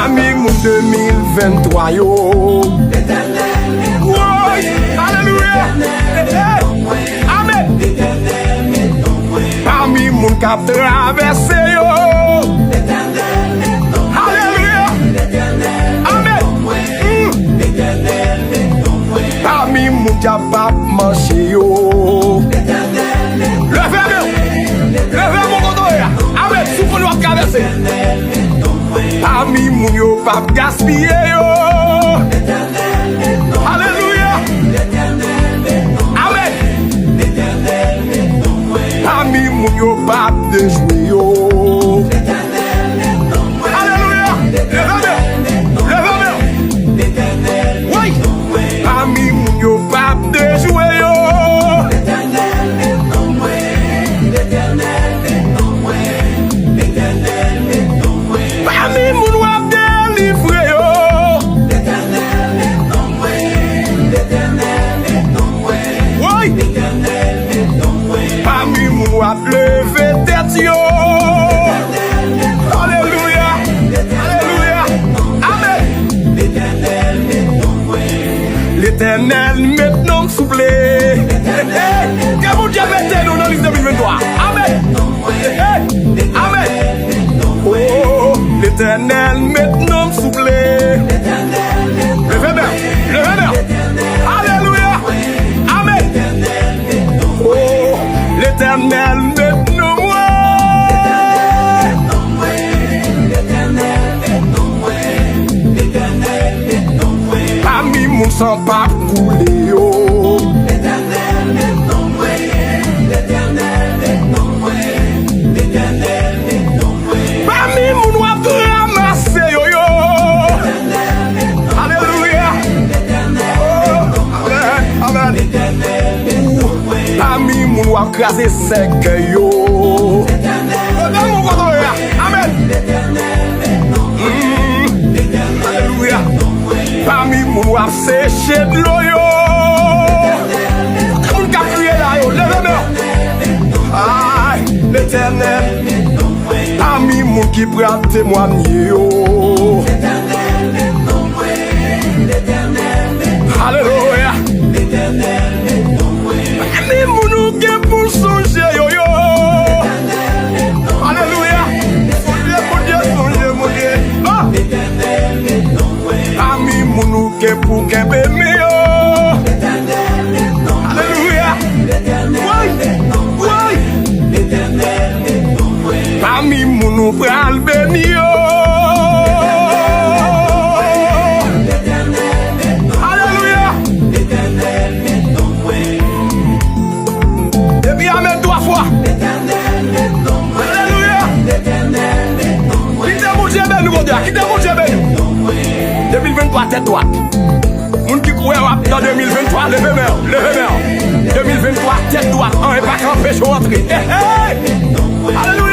Pami moun 2023 yo. Alléluia. Amen. Pami moun k'ap traversé yo. Alléluia. Amen. Pami moun k'ap manje yo. Levez mon koto ya. Amen. Souffle nous traverser. Pami moun yo pap gaspiller yo. Alléluia. Amen. Pami moun yo pap de jouer yo. Alléluia. Levez-moi. Oui. Pami moun yo pap de jouer yo. Pami moun wap délivrer yo. Oui. Pami moun wap lever tête yo. Alléluia. Alléluia. Amen. L'Éternel maintenant soufflé. Que vous Dieu mettez nous dans l'île 2023. Amen. Amen. Oh, l'Éternel maintenant soufflé. Levez-moi. Alléluia. Amen. Oh, l'Éternel maintenant moi. Pami moun sans pas couler yo. Pami moun wap ramasser yo yo. Alléluia. Amen. Pami moun wap craser sec yo. Amen. Alléluia. Pami moun wap sécher de l'eau yo. Moun ka prier là yo. Levez-moi. Aïe, l'Éternel. Pami moun qui prend témoigner yo. Alléluia. Pami moun ou gen pour songer yo yo. Alléluia. Mon Dieu. Pami moun ou gen pour kembe mi yo. Alléluia. Oui. Pami moun ou pral béni yo. Alléluia. Et puis amen 3 fois. Alléluia. Quittez mon Dieu ben nous, quittez mon Dieu ben nous. 2023 tête droite. Moun qui croit dans 2023, levez-moi. 2023 tête droite. On est pas qu'en fait rentrer. Alléluia.